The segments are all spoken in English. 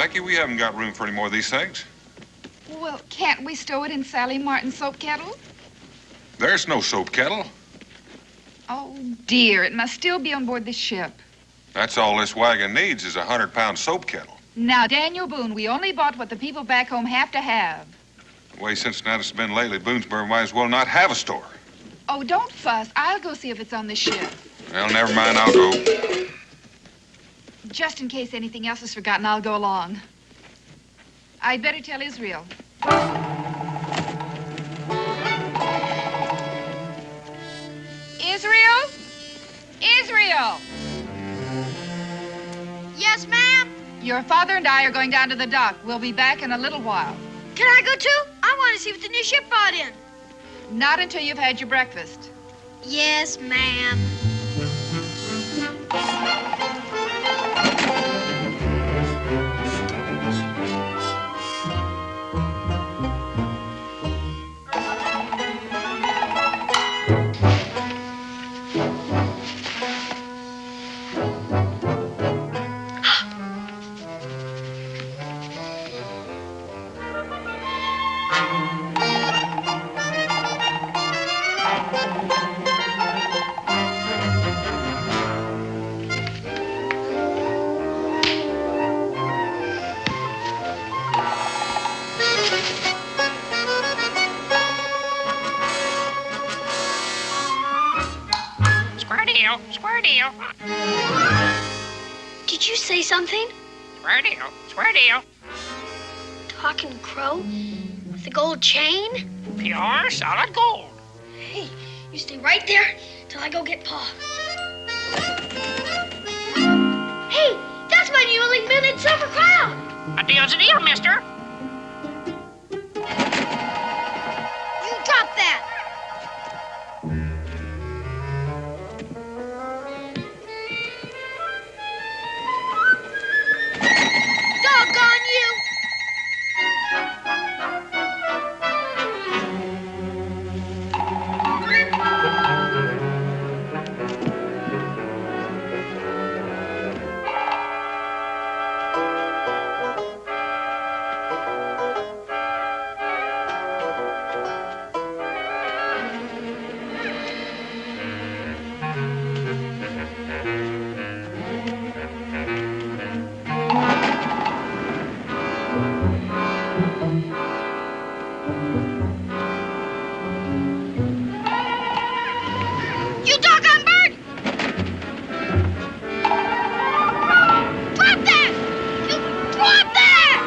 Blackie. We haven't got room for any more of these things. Well, can't we stow it in Sally Martin's soap kettle? There's no soap kettle. Oh, dear. It must still be on board the ship. That's all this wagon needs is a 100-pound soap kettle. Now, Daniel Boone, we only bought what the people back home have to have. The way Cincinnati's been lately, Boonesboro might as well not have a store. Oh, don't fuss. I'll go see if it's on the ship. Well, never mind. I'll go. Just in case anything else is forgotten, I'll go along. I'd better tell Israel. Israel? Israel! Yes, ma'am? Your father and I are going down to the dock. We'll be back in a little while. Can I go too? I want to see what the new ship brought in. Not until you've had your breakfast. Yes, ma'am. Square deal. Did you say something? Square deal. Square deal. Talking crow? With the gold chain? Pure solid gold. Hey, you stay right there till I go get Pa. Hey, that's my new link-minted silver crown. A deal's a deal, mister. You drop that. Doggone you! You doggone bird! Drop that! You drop that!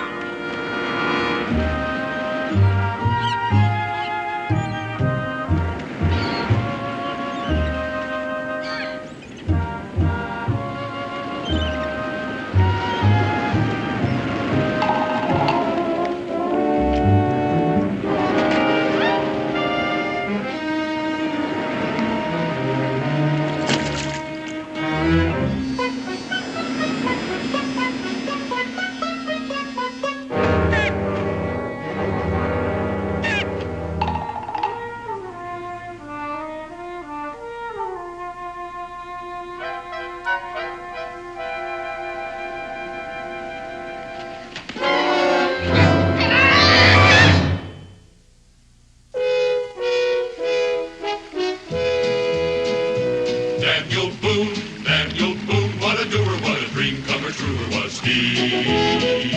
Daniel Boone, what a doer, what a dream comer, truer was he.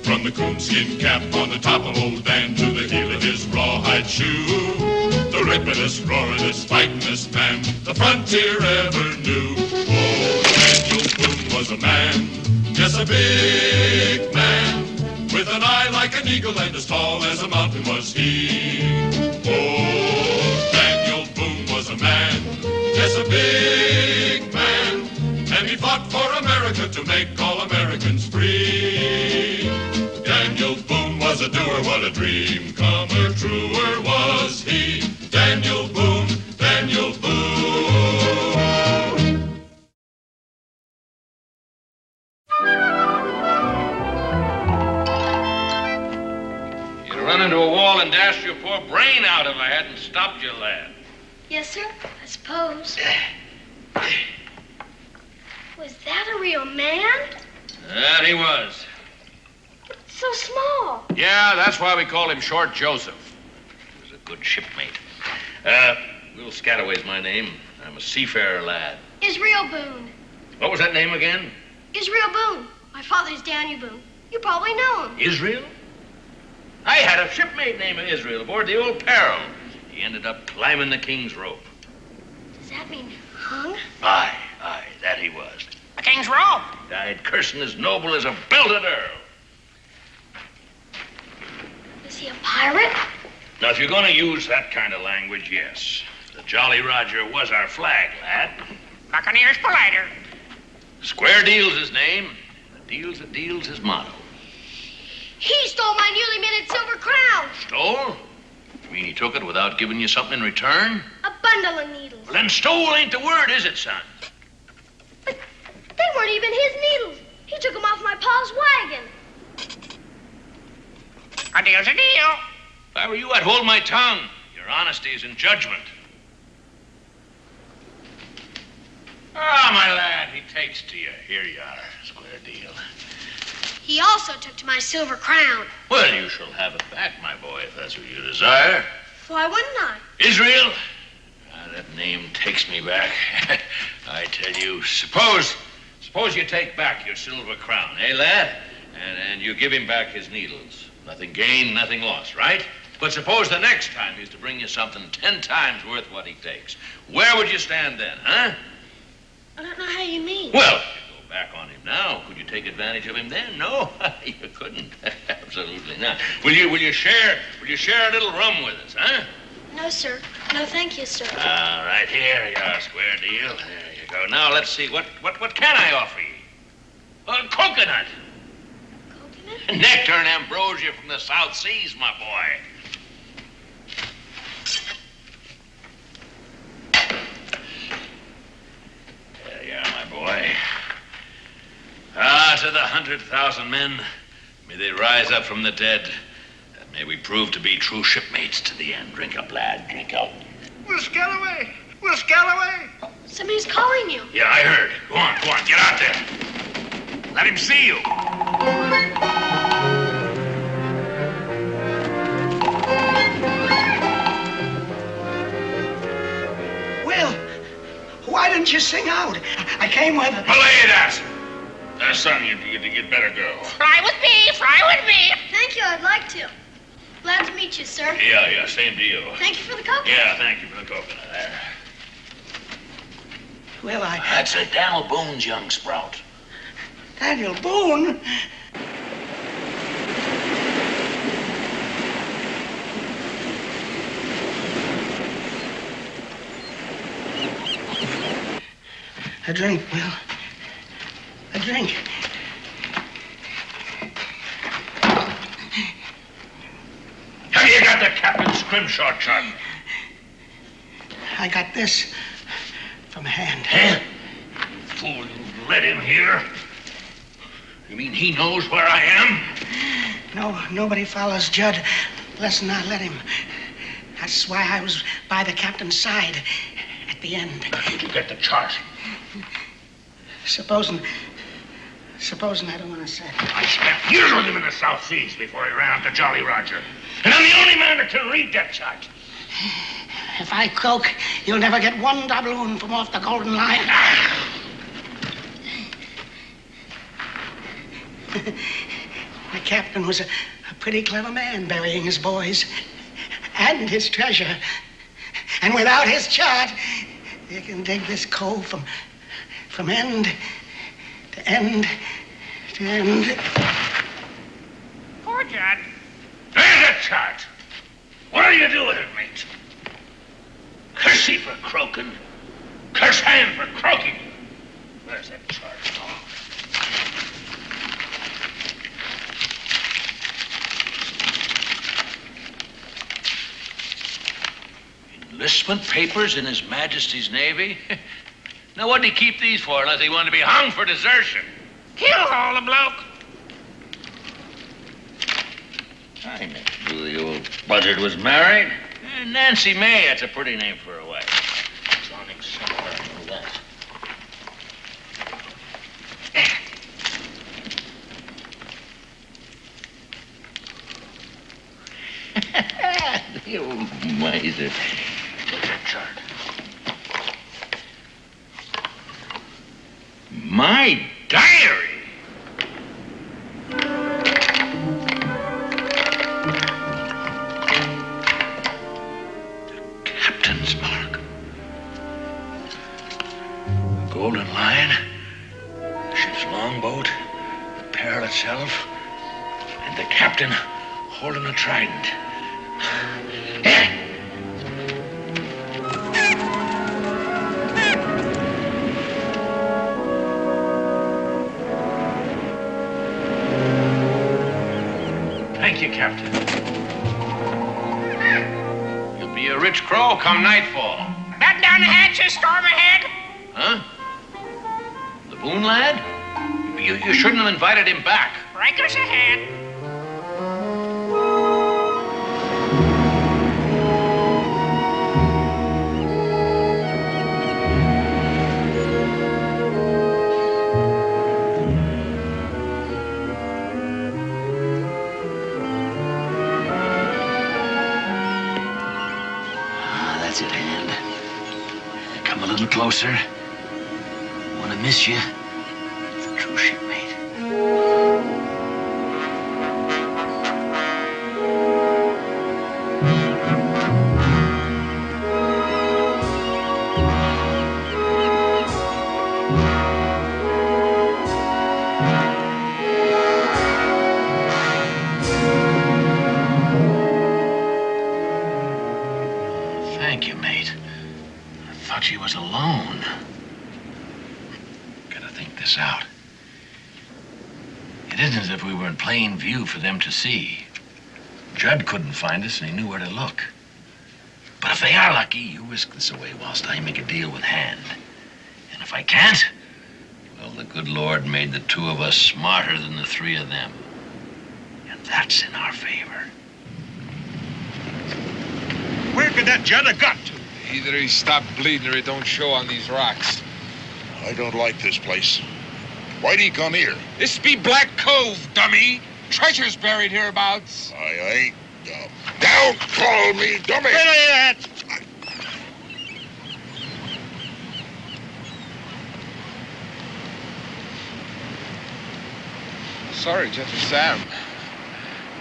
From the coonskin cap on the top of old Dan to the heel of his rawhide shoe, the rippin'est, roaring'est, fighting'est man the frontier ever knew. Oh, Daniel Boone was a man, yes, a big man, with an eye like an eagle and as tall as a mountain was he. Oh, Daniel Boone was a man, yes, a big man, and he fought for America to make all Americans free. Daniel Boone was a doer, what a dream comer, truer was he. Daniel Boone, Daniel Boone. You'd run into a wall and dash your poor brain out if I hadn't stopped you, lad. Yes, sir, I suppose. Was that a real man? That he was. so small. Yeah, that's why we call him Short Joseph. He was a good shipmate. Will Scataway's my name. I'm a seafarer lad. Israel Boone. What was that name again? Israel Boone. My father's Daniel Boone. You probably know him. Israel? I had a shipmate named Israel aboard the old Peril. He ended up climbing the king's rope. Does that mean hung? Aye, that he was. The king's rope. Died cursing as noble as a belted earl. Is he a pirate? Now, if you're going to use that kind of language, yes. The Jolly Roger was our flag, lad. Buccaneers politer. Square Deal's his name. A deal's a deal's his motto. He stole my newly minted silver crown. Stole? You mean he took it without giving you something in return? A bundle of needles. Well, then stole ain't the word, is it, son? But they weren't even his needles. He took them off my pa's wagon. A deal's a deal. If I were you, I'd hold my tongue. Your honesty is in judgment. Ah, my lad, he takes to you. Here you are, Square Deal. He also took to my silver crown. Well, you shall have it back, my boy, if that's what you desire. Why wouldn't I? Israel? That name takes me back. I tell you, suppose you take back your silver crown, eh, lad? And you give him back his needles. Nothing gained, nothing lost, right? But suppose the next time he's to bring you something 10 times worth what he takes. Where would you stand then, huh? I don't know how you mean. Well, you go back on him now. Could you take advantage of him then? No, you couldn't. Absolutely not. Will you share a little rum with us, huh? No, sir. No, thank you, sir. All right, here you are, Square Deal. There you go. Now, let's see. What can I offer you? Coconut. Coconut? Nectar and ambrosia from the South Seas, my boy. There you are, my boy. To the 100,000 men, may they rise up from the dead. And may we prove to be true shipmates to the end. Drink up, lad. Drink up. Will Scalloway! Will Scalloway! Somebody's calling you. Yeah, I heard. Go on. Get out there. Let him see you. Will, why didn't you sing out? I came with it. Belay that. Son, you'd better go. Fly with me. Fly with me. Thank you, I'd like to. Glad to meet you, sir. Yeah, same deal. Thank you for the coconut. Yeah, thank you for the coconut. There. Well, That's a Daniel Boone's young sprout. Daniel Boone? A drink, Will. A drink. Have you got the Captain Scrimshaw chart? I got this from hand. Huh? Fool, you let him hear? You mean he knows where I am? No, nobody follows Judd less than I let him. That's why I was by the captain's side at the end. How did you get the chart? Supposing I don't want to say. I spent years with him in the South Seas before he ran out to Jolly Roger. And I'm the only man that can read that chart. If I croak, you'll never get one doubloon from off the Golden Lion. The captain was a pretty clever man, burying his boys and his treasure. And without his chart, you can dig this cove from end to end to end. Poor Judd. There's a chart. What do you do with it, mate? Curse he for croaking. Curse hand for croaking. Where's that chart? Enlistment papers in His Majesty's Navy? Now, what did he keep these for unless he wanted to be hung for desertion? Kill all the bloke. I never knew the old buzzard was married. Nancy May, that's a pretty name for a wife. It's on him somewhere, I know that. You miser. What's that chart? My diary! The captain's mark. The Golden Lion, the ship's longboat, the Pearl itself, and the captain holding a trident. Thank you, Captain. You'll be a rich crow come nightfall. Batten down the hatches, storm ahead. Huh? The Boone lad? You shouldn't have invited him back. Breakers ahead. That's it, hand. Come a little closer. Want to miss you. It's a true shipmate. Thank you, mate. I thought she was alone. Gotta think this out. It isn't as if we were in plain view for them to see. Judd couldn't find us, and he knew where to look. But if they are lucky, you whisk this away whilst I make a deal with Hand. And if I can't, well, the good Lord made the two of us smarter than the three of them. And that's in our favor. Where could that Judd have got to? Either he stopped bleeding or it don't show on these rocks. I don't like this place. Why'd he come here? This be Black Cove, dummy. Treasure's buried hereabouts. I ain't dumb. Don't call me dummy! Wait a minute! Sorry, Gentle Sam.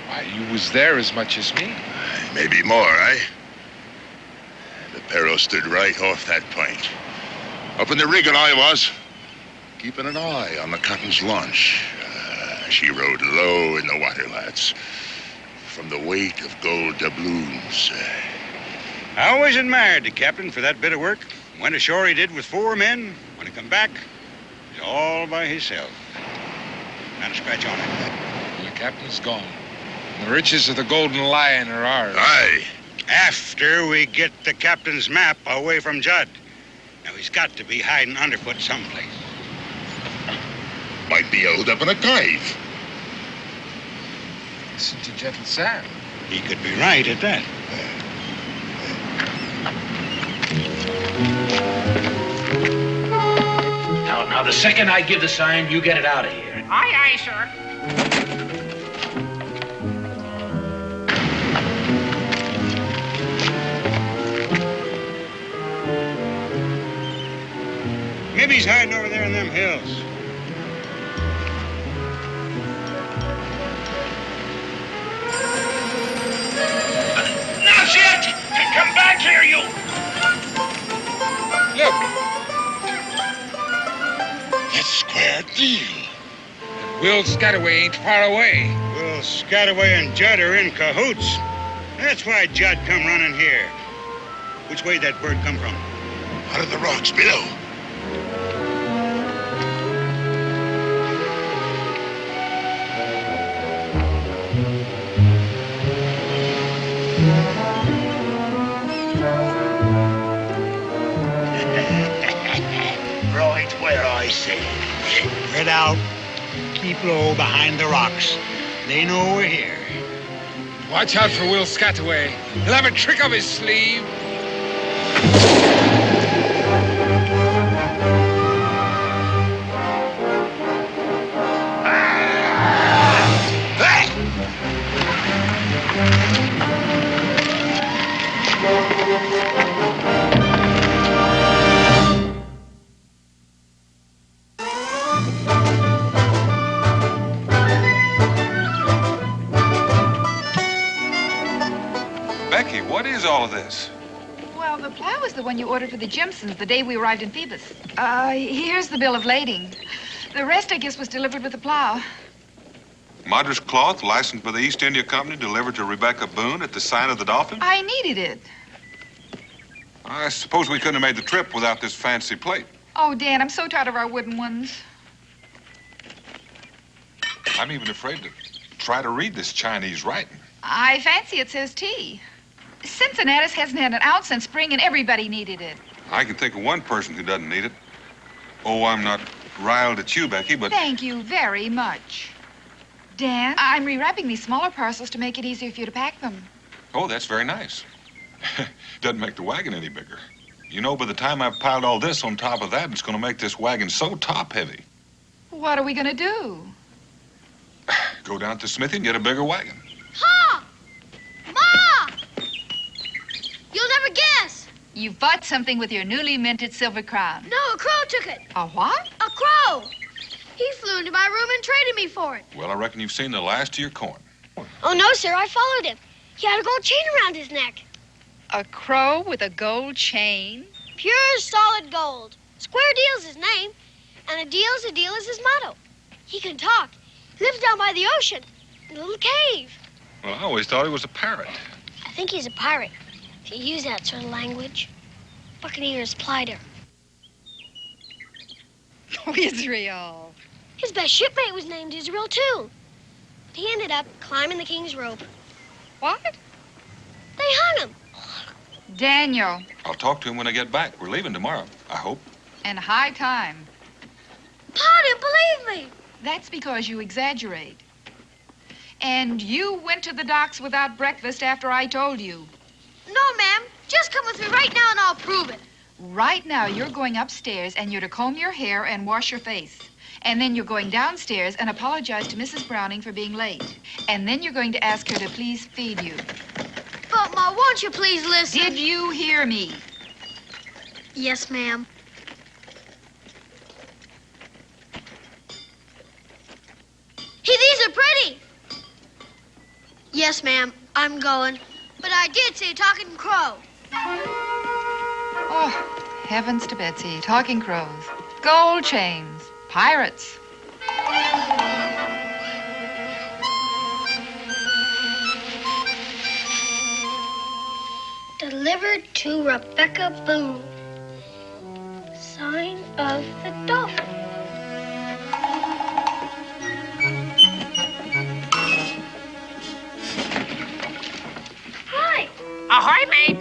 Why, you was there as much as me. Maybe more, eh? The Perro stood right off that point. Up in the rigging I was, keeping an eye on the Cotton's launch. She rode low in the water, lads. From the weight of gold doubloons. I always admired the captain for that bit of work. Went ashore he did with 4 men. When he come back, he's all by himself. Not a scratch on him. The captain's gone. The riches of the Golden Lion are ours. Aye. After we get the captain's map away from Judd. Now, he's got to be hiding underfoot someplace. Might be held up in a cave. Listen to Gentle Sam. He could be right at that. Now, the second I give the sign, you get it out of here. Aye, aye, sir. Maybe he's hiding over there in them hills. Not yet! Come back here, you! Look, That's square deal. Will Scataway ain't far away. Well, Scataway and Judd are in cahoots. That's why Judd come running here. Which way that bird come from? Out of the rocks below. Right where I said. Spread out. Keep low behind the rocks. They know we're here. Watch out for Will Scataway. He'll have a trick up his sleeve. the one you ordered for the Jimsons the day we arrived in Phoebus. Here's the bill of lading. The rest, I guess, was delivered with the plow. Madras cloth, licensed by the East India Company, delivered to Rebecca Boone at the sign of the Dolphin? I needed it. I suppose we couldn't have made the trip without this fancy plate. Oh, Dan, I'm so tired of our wooden ones. I'm even afraid to try to read this Chinese writing. I fancy it says tea. Cincinnatus hasn't had an ounce since spring, and everybody needed it. I can think of one person who doesn't need it. Oh, I'm not riled at you, Becky, but... Thank you very much. Dan, I'm rewrapping these smaller parcels to make it easier for you to pack them. Oh, that's very nice. Doesn't make the wagon any bigger. You know, by the time I've piled all this on top of that, it's going to make this wagon so top-heavy. What are we going to do? Go down to the smithy and get a bigger wagon. Pa! Ma! You'll never guess. You bought something with your newly minted silver crown. No, a crow took it. A what? A crow. He flew into my room and traded me for it. Well, I reckon you've seen the last of your corn. Oh, no, sir. I followed him. He had a gold chain around his neck. A crow with a gold chain? Pure, solid gold. Square Deal's his name, and a deal's his motto. He can talk. He lives down by the ocean, in a little cave. Well, I always thought he was a parrot. I think he's a pirate, if you use that sort of language. Buccaneer's plighter. Oh, Israel. His best shipmate was named Israel, too. But he ended up climbing the king's rope. What? They hung him. Daniel. I'll talk to him when I get back. We're leaving tomorrow, I hope. And high time. Pa didn't believe me. That's because you exaggerate. And you went to the docks without breakfast after I told you. No, ma'am. Just come with me right now and I'll prove it. Right now, you're going upstairs and you're to comb your hair and wash your face. And then you're going downstairs and apologize to Mrs. Browning for being late. And then you're going to ask her to please feed you. But, Ma, won't you please listen? Did you hear me? Yes, ma'am. Hey, these are pretty. Yes, ma'am. I'm going. But I did say talking crow. Oh, heavens to Betsy. Talking crows. Gold chains. Pirates. Delivered to Rebecca Boone. Sign of the Dolphin. Hi. Ahoy, mate.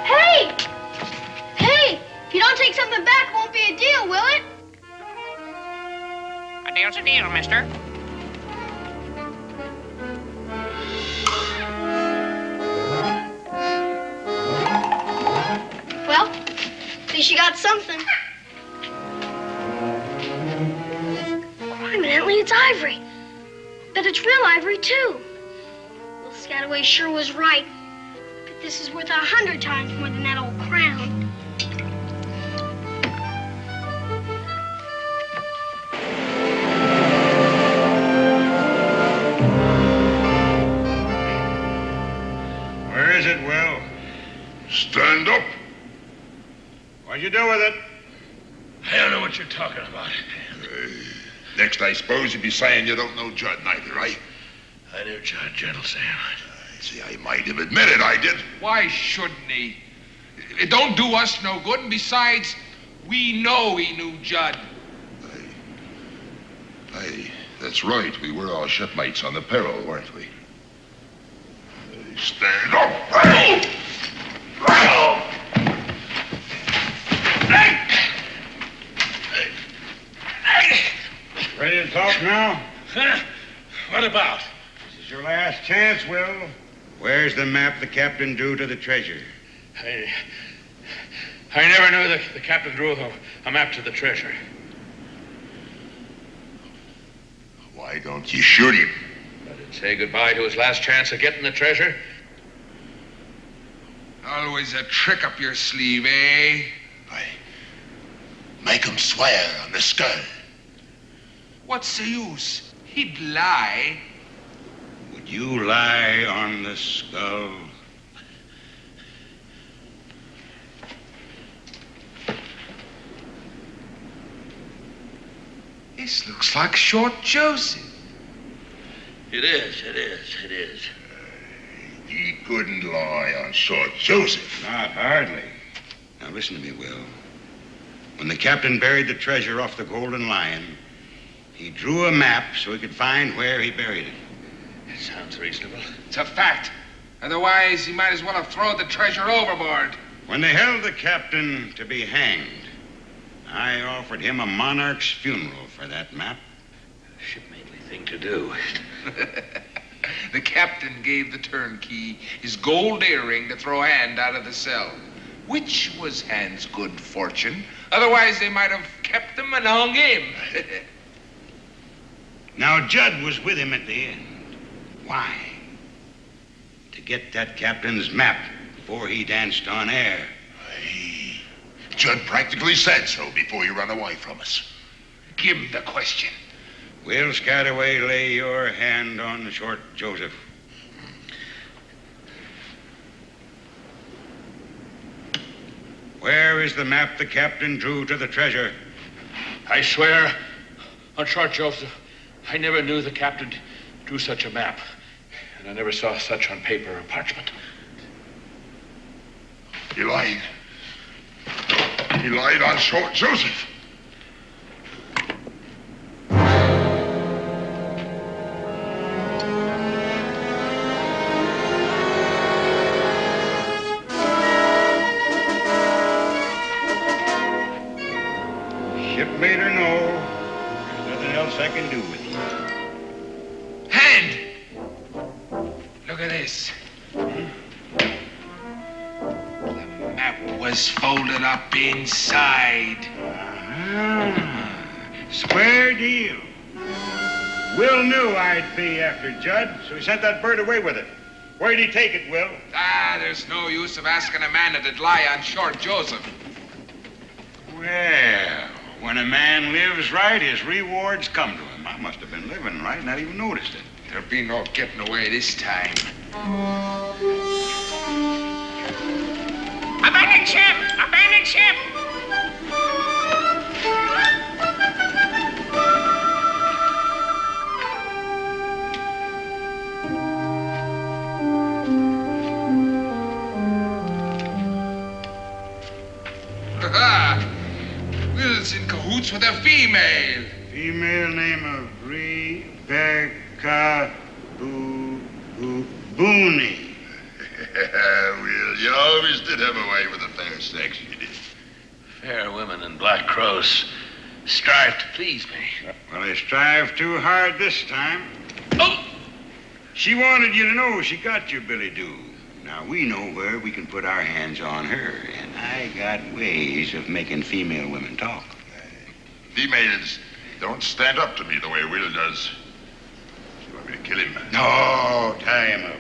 Hey! Hey! If you don't take something back, it won't be a deal, will it? A deal's a deal, mister. Well, at least you got something. Evidently, it's Ivory. Bet it's real Ivory, too. Well, Scataway sure was right. But this is worth 100 times more than that old crown. Where is it, Will? Stand up. What'd you do with it? I don't know what you're talking about. Next, I suppose you'd be saying you don't know Judd neither, right? I knew Judd, Gentle Sam. See, I might have admitted I did. Why shouldn't he? It don't do us no good, and besides, we know he knew Judd. Hey, that's right. We were all shipmates on the Peril, weren't we? Stand up. Ready to talk now? Huh? What about? This is your last chance, Will. Where's the map the captain drew to the treasure? I never knew the captain drew a map to the treasure. Why don't you shoot him? Let him say goodbye to his last chance of getting the treasure. Always a trick up your sleeve, eh? Make him swear on the skull. What's the use? He'd lie. Would you lie on the skull? This looks like Short Joseph. It is. He couldn't lie on Short Joseph. Not hardly. Now listen to me, Will. When the captain buried the treasure off the Golden Lion, he drew a map so he could find where he buried it. Sounds reasonable. It's a fact. Otherwise, he might as well have thrown the treasure overboard. When they held the captain to be hanged, I offered him a monarch's funeral for that map. Shipmately thing to do. The captain gave the turnkey his gold earring to throw Hand out of the cell, which was Hand's good fortune. Otherwise, they might have kept him and hung him. Now, Judd was with him at the end. Why? To get that captain's map before he danced on air. Aye. Judd practically said so before he ran away from us. Give him the question. Will Scataway lay your hand on Short Joseph? Where is the map the captain drew to the treasure? I swear on Short Joseph, I never knew the captain drew such a map. And I never saw such on paper or parchment. He lied. He lied on Short Joseph. Shipmate or no, there's nothing else I can do with you. Hand! Look at this. The map was folded up inside. Square deal. Will knew I'd be after Judd, so he sent that bird away with it. Where'd he take it, Will? There's no use of asking a man that'd lie on Short Joseph. Well, when a man lives right, his rewards come to him. I must have been living right, not even noticed it. There'll be no getting away this time. Abandon ship! Abandon ship! Will's in cahoots with a female. Female name of Rebecca Boone. Will, you always did have a way with the fair sex, you did. Fair women and black crows strive to please me. Well, they strive too hard this time. Oh! She wanted you to know she got you, Billy Doo. Now, we know where we can put our hands on her, and I got ways of making female women talk. Females don't stand up to me the way Will does. You want me to kill him? No, tie him up.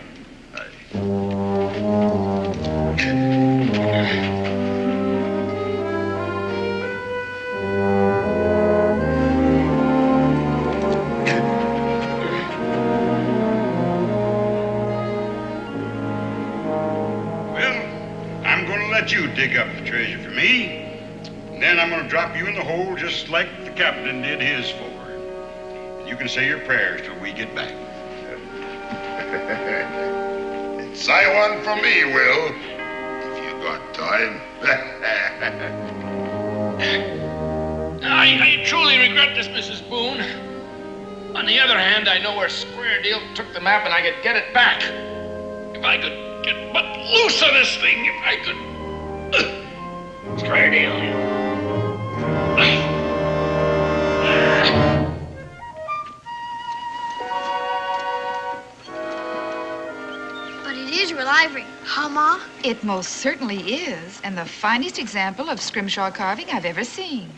You dig up the treasure for me, and then I'm going to drop you in the hole just like the captain did his for. And you can say your prayers till we get back. Say one for me, Will, if you got time. I truly regret this, Mrs. Boone. On the other hand, I know where Square Deal took the map and I could get it back. If I could get but loose of this thing, if I could... Square Deal. But it is real ivory, huh, Ma? It most certainly is, and the finest example of Scrimshaw carving I've ever seen.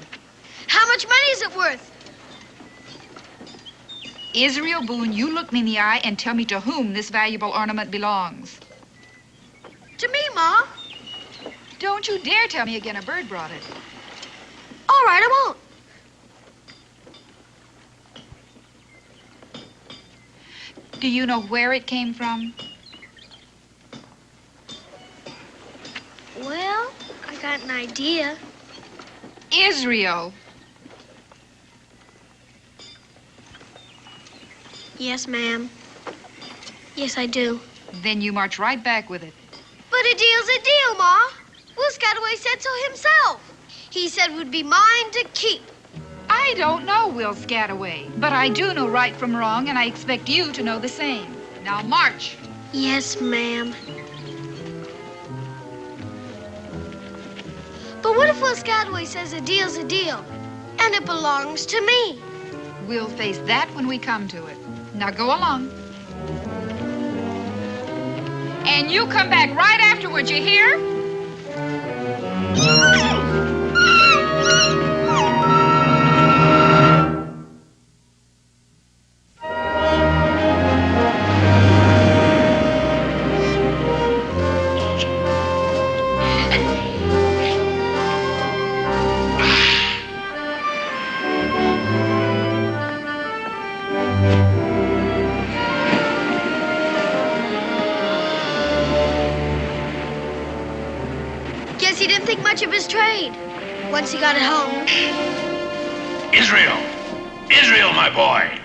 How much money is it worth? Israel Boone, you look me in the eye and tell me to whom this valuable ornament belongs. To me, Ma. Don't you dare tell me again a bird brought it. All right, I won't. Do you know where it came from? Well, I got an idea. Israel. Yes, ma'am. Yes, I do. Then you march right back with it. But a deal's a deal, Ma. Will Scataway said so himself. He said it would be mine to keep. I don't know Will Scataway, but I do know right from wrong, and I expect you to know the same. Now march. Yes, ma'am. But what if Will Scataway says a deal's a deal, and it belongs to me? We'll face that when we come to it. Now go along. And you come back right afterwards, you hear? Guess he didn't think much of his trade once he got it home. Israel! Israel, my boy!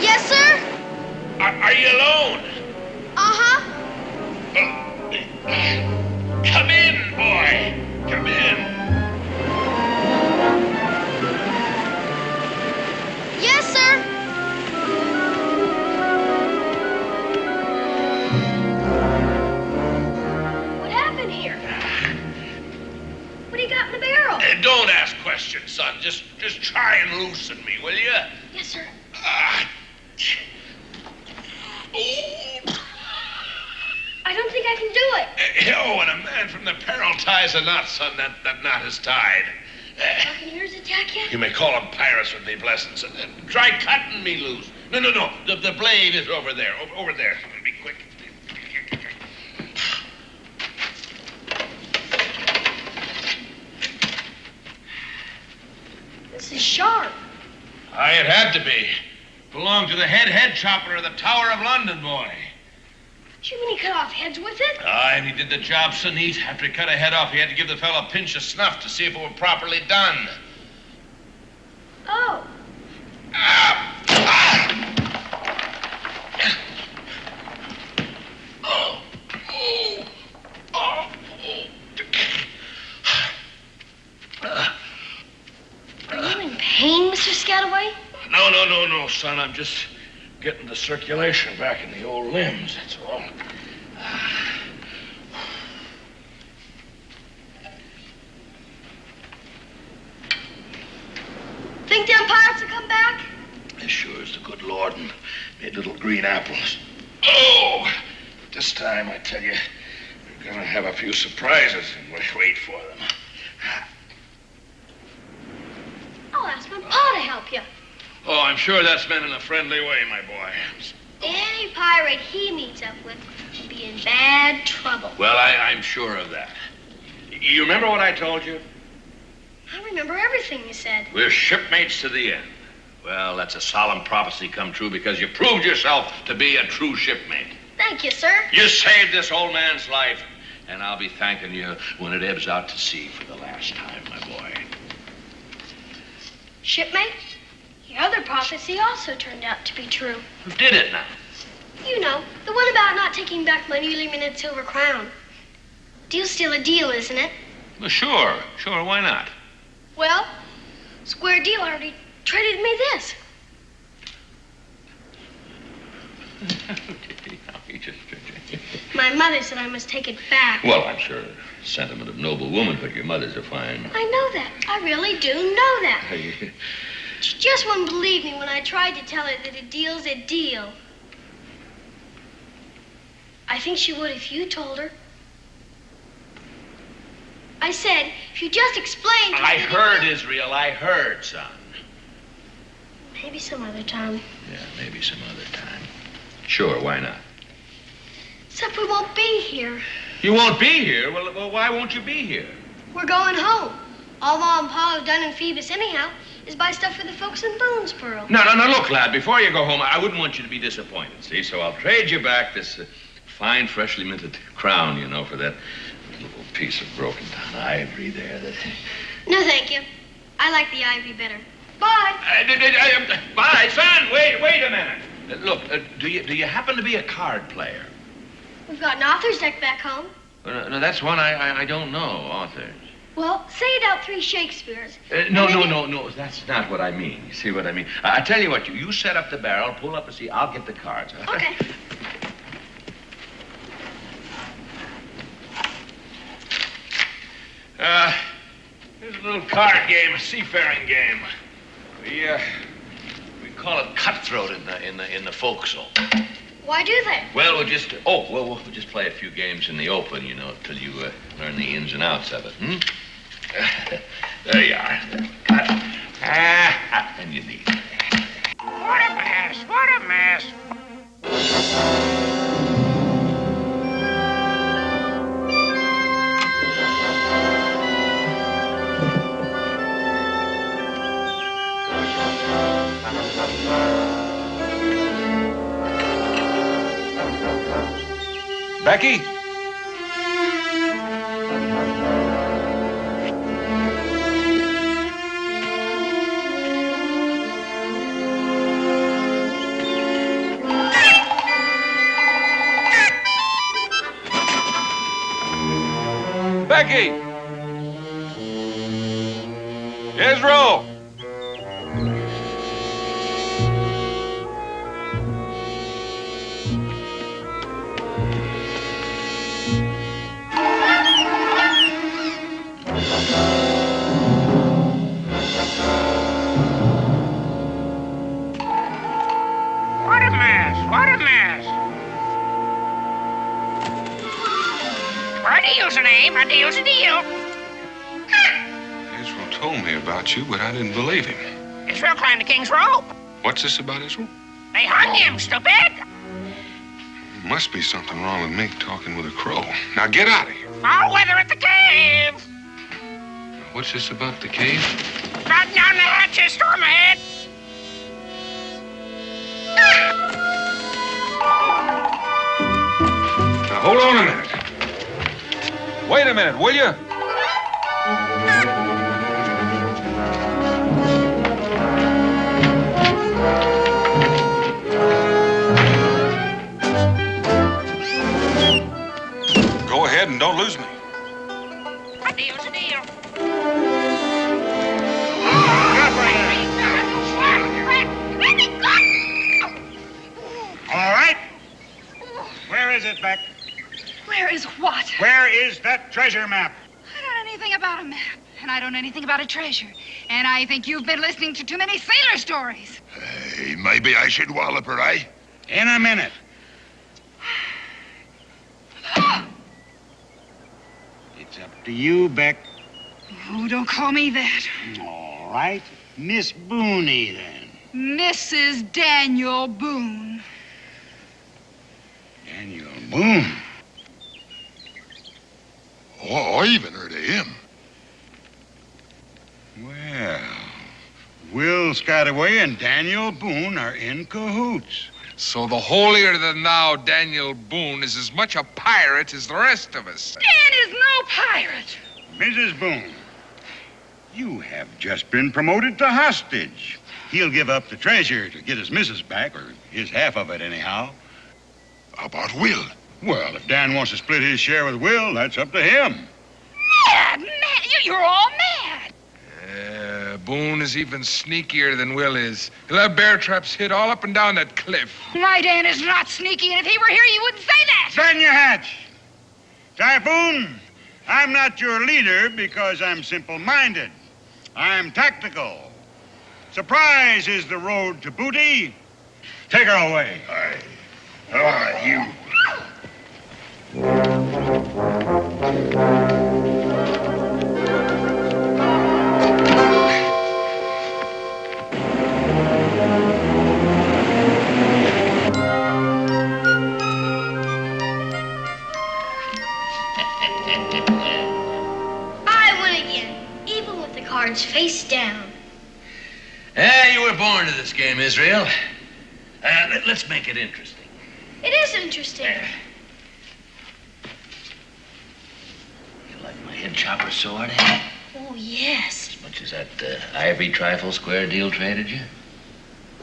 Yes, sir? Are you alone? Uh-huh. Come in, boy. Come in. Yes, sir. What happened here? What do you got in the barrel? Don't ask questions, son. Just try and loosen me, will you? Yes, sir. I don't think I can do it. Oh, when a man from the peril ties a knot, son, that knot is tied. Buccaneers attack you? You may call them pirates with me blessings. Try cutting me loose. No. The blade is over there. Over there. Be quick. This is sharp. Aye, it had to be. Belonged to the head chopper of the Tower of London, boy. Do you mean he cut off heads with it? Aye, and he did the job so neat. After he cut a head off, he had to give the fellow a pinch of snuff to see if it were properly done. Oh. Are you in pain, Mr. Scataway? No, son. I'm just getting the circulation back in the old limbs, that's all. Think them pirates will come back? As sure as the good Lord and made little green apples. Oh! This time, I tell you, we're gonna have a few surprises, and wait for them. I'll ask my pa to help you. Oh, I'm sure that's meant in a friendly way, my boy. Any pirate he meets up with will be in bad trouble. Well, I'm sure of that. You remember what I told you? I remember everything you said. We're shipmates to the end. Well, that's a solemn prophecy come true because you proved yourself to be a true shipmate. Thank you, sir. You saved this old man's life, and I'll be thanking you when it ebbs out to sea for the last time, my boy. Shipmate, your other prophecy also turned out to be true. Who did it now? You know, the one about not taking back my newly minted silver crown. Deal's still a deal, isn't it? Well, sure, why not? Well, Square Deal already traded me this. My mother said I must take it back. Well, I'm sure sentiment of noble woman, but your mother's a fine... I know that. I really do know that. She just wouldn't believe me when I tried to tell her that a deal's a deal. I think she would if you told her. I said, if you just explained to her... I heard, Israel. I heard, son. Maybe some other time. Yeah, maybe some other time. Sure, why not? Except we won't be here. You won't be here? Well, why won't you be here? We're going home. All Mom and Pa have done in Phoebus anyhow is buy stuff for the folks in Boonesboro. No, look, lad, before you go home, I wouldn't want you to be disappointed, see? So I'll trade you back this fine, freshly minted crown, you know, for that little piece of broken down ivory there. No, thank you. I like the ivory better. Bye. Bye, son. Wait a minute. Look, do you happen to be a card player? We've got an author's deck back home. No, that's one I don't know, authors. Well, say it out 3 Shakespeares. No, that's not what I mean. You see what I mean? I tell you what, you set up the barrel, pull up a seat, I'll get the cards. Okay. Here's a little card game, a seafaring game. We call it cutthroat in the forecastle. Why do they? Well, we'll just play a few games in the open, you know, till you learn the ins and outs of it. There you are. And you need it. What a mess, what a mess. Becky? Becky! Israel! What a mess, what a mess. Well, a deal's a name, a deal's a deal. Israel told me about you, but I didn't believe him. Israel climbed the king's rope. What's this about Israel? They hung him, stupid. Must be something wrong with me talking with a crow. Now get out of here. Foul weather at the cave. What's this about the cave? Batten down the hatches, storm ahead. Now hold on a minute. Wait a minute, will you? Go ahead and don't lose me. A deal's a deal. All right. Where is it, Beck? Where is what? Where is that treasure map? I don't know anything about a map, and I don't know anything about a treasure. And I think you've been listening to too many sailor stories. Hey, maybe I should wallop her, eh? In a minute. It's up to you, Beck. Oh, don't call me that. All right. Miss Boone, then. Mrs. Daniel Boone. Daniel Boone. Oh, I even heard of him. Well, Will Scataway and Daniel Boone are in cahoots. So the holier-than-thou Daniel Boone is as much a pirate as the rest of us. Dan is no pirate. Mrs. Boone, you have just been promoted to hostage. He'll give up the treasure to get his missus back, or his half of it anyhow. How about Will? Well, if Dan wants to split his share with Will, that's up to him. Mad! You're all mad. Boone is even sneakier than Will is. He'll have bear traps hid all up and down that cliff. My Dan is not sneaky, and if he were here, you wouldn't say that. Stand your hatch. Typhoon, I'm not your leader because I'm simple-minded. I'm tactical. Surprise is the road to booty. Take her away. All right, you. I win again, even with you were born to this game, Israel. Let's make it interesting. It is interesting. You like my head chopper sword? Oh, yes. As much as that Ivory trifle square deal traded you?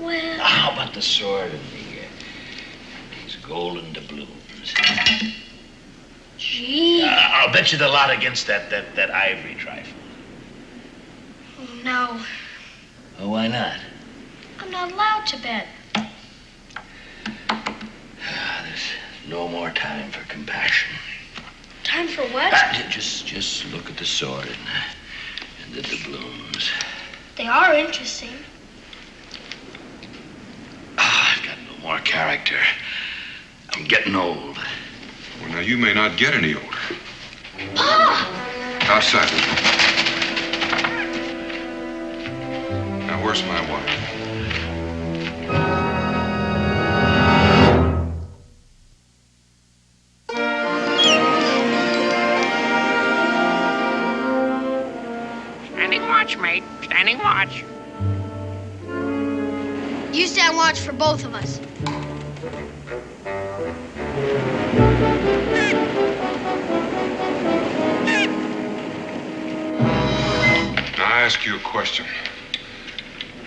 Well... How about the sword and these golden doubloons? Gee. I'll bet you the lot against that Ivory trifle. Oh, no. Oh, why not? I'm not allowed to bet. There's no more time for compassion. Time for what? Just look at the sword and the doubloons. They are interesting. I've got no more character. I'm getting old. Well, now, you may not get any older. Pa! Outside. Now, where's my wife? Standing watch, mate. Standing watch. You stand watch for both of us. Now, I ask you a question.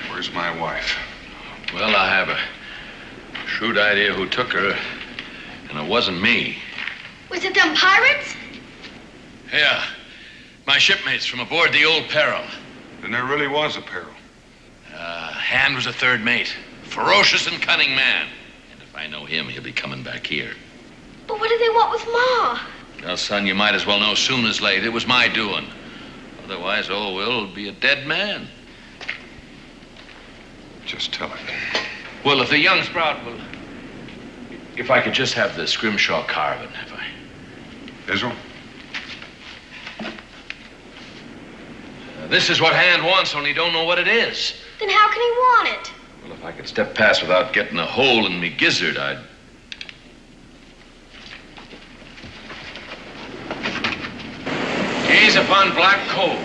Where's my wife? Well, I have a shrewd idea who took her, and it wasn't me. Was it them pirates? Yeah, my shipmates from aboard the old Peril. Then there really was a peril. Hand was a third mate. Ferocious and cunning man. And if I know him, he'll be coming back here. But what did they want with Ma? Well, son, you might as well know soon as late. It was my doing. Otherwise, old Will will be a dead man. Just tell it. Well, if the young sprout will... If I could just have the Scrimshaw carbon, if I... Israel? This is what Hand wants, only don't know what it is. Then how can he want it? Well, if I could step past without getting a hole in me gizzard, I'd... Gaze upon Black Cove.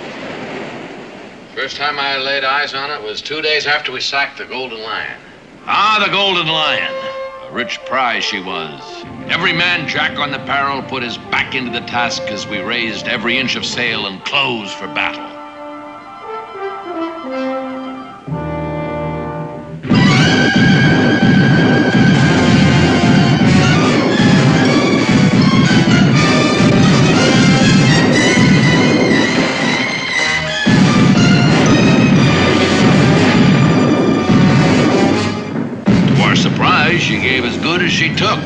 First time I laid eyes on it was 2 days after we sacked the Golden Lion. Ah, the Golden Lion. A rich prize she was. Every man Jack on the Peril put his back into the task as we raised every inch of sail and clothes for battle. She gave as good as she took.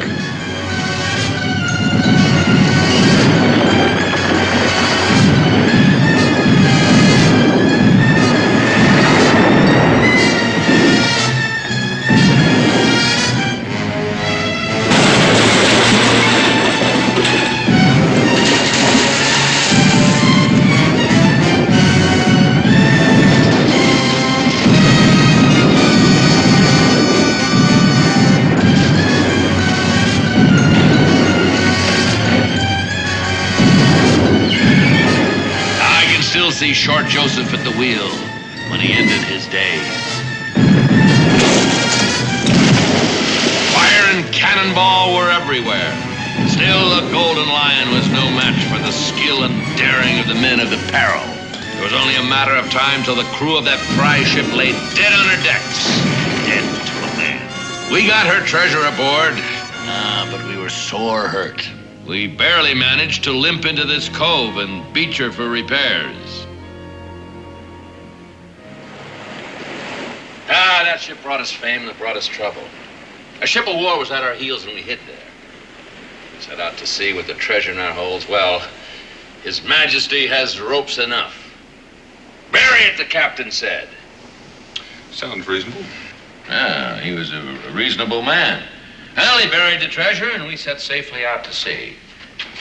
See Short Joseph at the wheel when he ended his day. Fire and cannonball were everywhere. Still, the Golden Lion was no match for the skill and daring of the men of the Peril. It was only a matter of time till the crew of that prize ship lay dead on her decks. Dead to a man. We got her treasure aboard. But we were sore hurt. We barely managed to limp into this cove and beach her for repairs. That ship brought us fame and it brought us trouble. A ship of war was at our heels and we hid there. We set out to sea with the treasure in our holds. Well, His Majesty has ropes enough. Bury it, the captain said. Sounds reasonable. Ah, he was a reasonable man. Well, he buried the treasure and we set safely out to sea.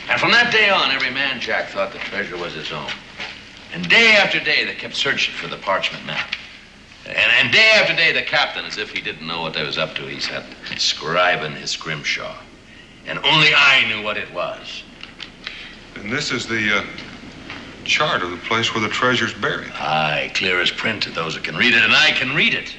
And from that day on, every man Jack thought the treasure was his own. And day after day, they kept searching for the parchment map. And day after day, the captain, as if he didn't know what they was up to, he sat scribing his Scrimshaw. And only I knew what it was. And this is the chart of the place where the treasure's buried. Aye, clear as print to those that can read it, and I can read it.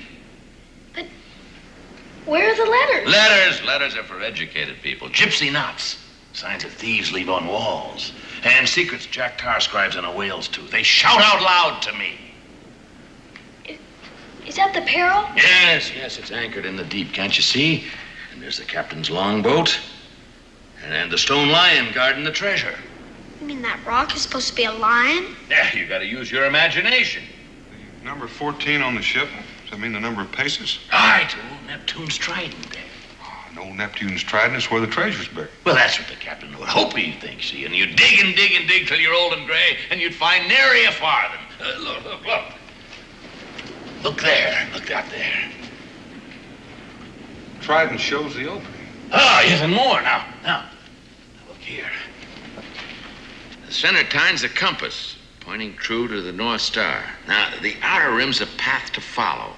Where are the letters? Letters are for educated people. Gypsy knots. Signs that thieves leave on walls. And secrets Jack Tar scribes on a whale's tooth. They shout out loud to me. Is that the Peril? Yes, it's anchored in the deep, can't you see? And there's the captain's longboat. And the stone lion guarding the treasure. You mean that rock is supposed to be a lion? Yeah, you gotta use your imagination. Number 14 on the ship. Does that mean the number of paces? Right, old Neptune's trident. No, Neptune's trident is where the treasure's buried. Well, that's what the captain would hope he'd think, see? And you dig and dig and dig till you're old and gray, and you'd find nary a farthing. Look. Look there. Look out there. Trident shows the opening. Ah, yes, and more. Now, look here. The center time's a compass, pointing true to the North Star. Now, the outer rim's a path to follow,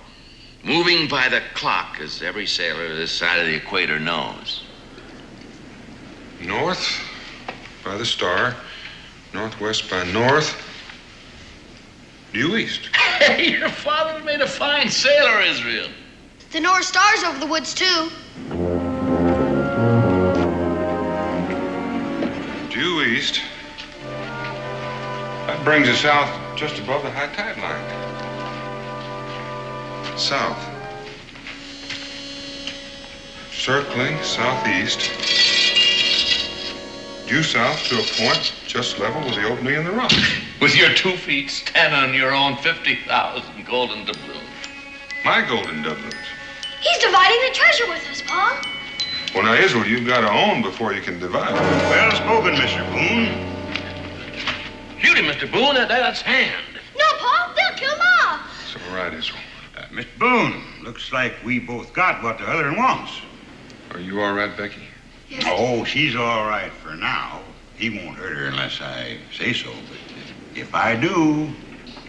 moving by the clock, as every sailor this side of the equator knows. North by the star, northwest by north, due east. Hey, your father made a fine sailor, Israel. The North Star's over the woods, too. Due east. That brings us south just above the high tide line. South. Circling southeast. Due south to a point just level with the opening in the rock. With your 2 feet standing on your own 50,000 golden doubloons. My golden doubloons. He's dividing the treasure with us, Pa. Well, now, Israel, you've got to own before you can divide. Well spoken, Mr. Boone. Shoot him, Mr. Boone. That's hand. No, Pa, they'll kill Ma. It's all right, Israel. Mr. Boone, looks like we both got what the other one wants. Are you all right, Becky? Yes. Oh, she's all right for now. He won't hurt her unless I say so, but if I do...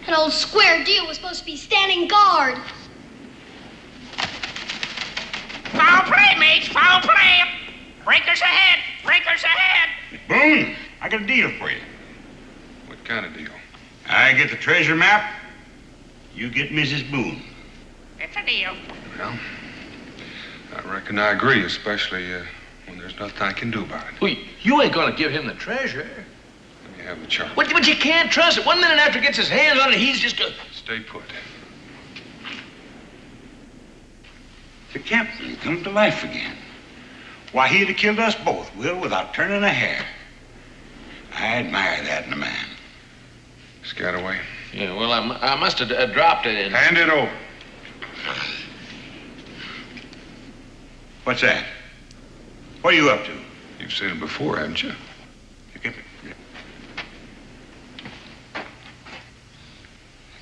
That old square deal was supposed to be standing guard. Foul play, mates, foul play. Breakers ahead, breakers ahead. Boone, I got a deal for you. What kind of deal? I get the treasure map, you get Mrs. Boone. It's a deal. Well, I reckon I agree, especially when there's nothing I can do about it. Well, you ain't gonna give him the treasure. Let me have the chart. But you can't trust it. 1 minute after he gets his hands on it, he's just gonna... Stay put. The captain come to life again. Why, he'd have killed us both, Will, without turning a hair. I admire that in a man. Scataway. Yeah, well, I must have dropped it in... Hand it over. What's that? What are you up to? You've seen it before, haven't you?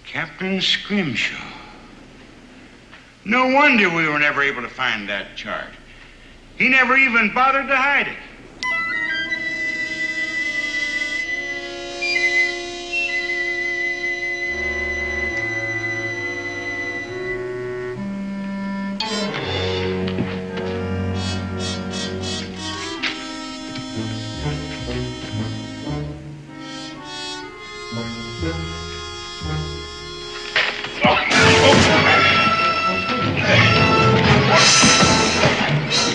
Captain Scrimshaw. No wonder we were never able to find that chart. He never even bothered to hide it.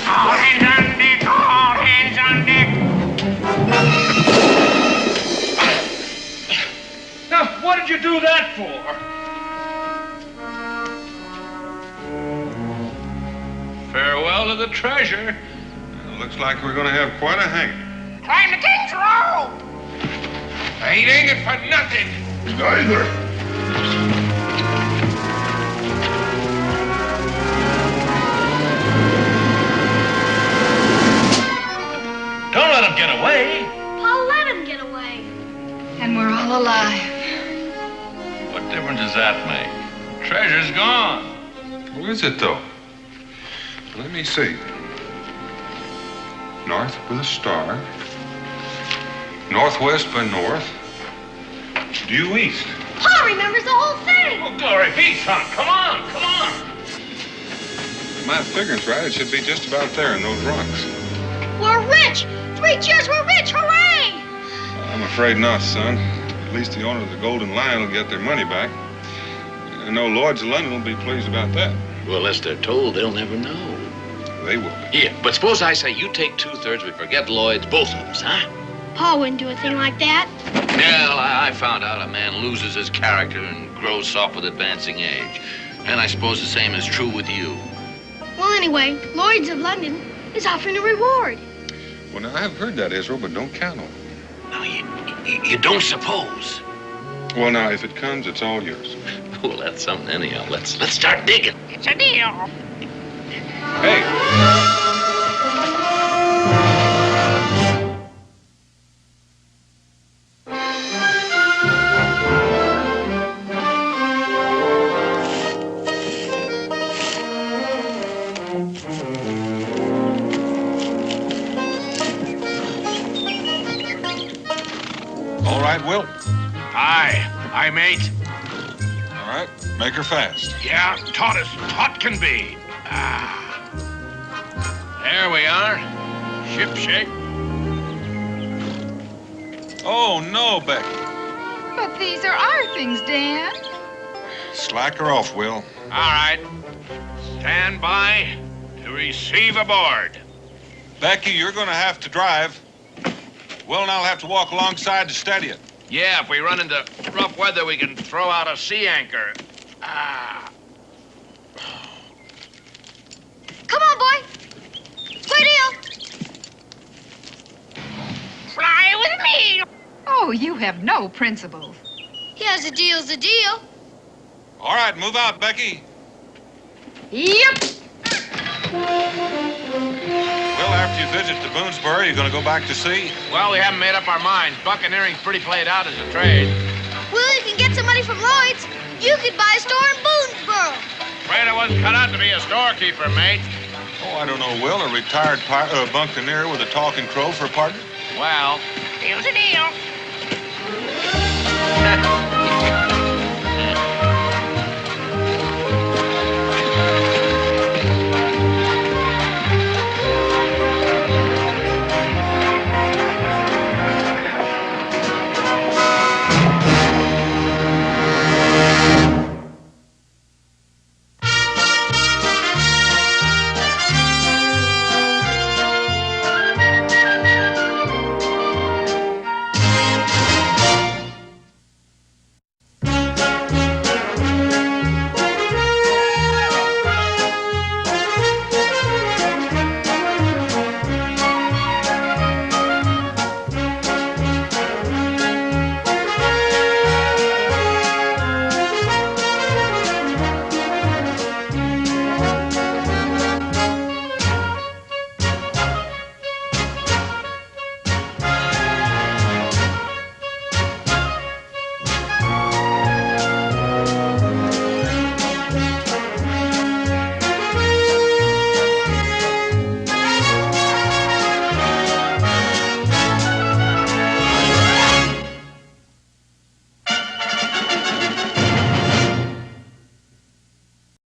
All hands on deck, all hands on deck. Now, what did you do that for? Farewell to the treasure. Well, looks like we're going to have quite a hanging. Climb the king's row. I ain't hanging for nothing. Neither. Don't let him get away. Pa, let him get away. And we're all alive. What difference does that make? Treasure's gone. Where is it, though? Let me see. North with a star. Northwest by north. Due east. Pa remembers the whole thing. Oh, glory be, son. Come on, come on. If my figure's right, it should be just about there in those rocks. We're rich. 3 cheers, we're rich. Hooray! I'm afraid not, son. At least the owner of the Golden Lion will get their money back. I know Lloyd's of London will be pleased about that. Well, unless they're told, they'll never know. They will be. Yeah, but suppose I say you take 2/3, we forget Lloyd's, both of us, huh? Pa wouldn't do a thing like that. Well, I found out a man loses his character and grows soft with advancing age. And I suppose the same is true with you. Well, anyway, Lloyd's of London is offering a reward. Well, now, I've heard that, Israel, but don't count on it. Now, you don't suppose. Well, now, if it comes, it's all yours. Well, that's something anyhow. Let's start digging. It's a deal. Hey! All right, Will. Aye, mate. All right, make her fast. Yeah, taut as taut can be. There we are. Ship shape. Oh, no, Becky. But these are our things, Dan. Slack her off, Will. All right. Stand by to receive aboard. Becky, you're going to have to drive. Will and I'll have to walk alongside to steady it. Yeah, if we run into rough weather, we can throw out a sea anchor. Come on, boy. Square deal. Fly with me. Oh, you have no principles. Yes, a deal's a deal. All right, move out, Becky. Yep. Well, after you visit the Boonesboro, you're going to go back to sea? Well, we haven't made up our minds. Buccaneering's pretty played out as a trade. Well, you can get some money from Lloyd's. You could buy a store in Boonesboro. Afraid I wasn't cut out to be a storekeeper, mate. Oh, I don't know, Will. A retired buccaneer with a talking crow for a partner? Well, Deal's a deal.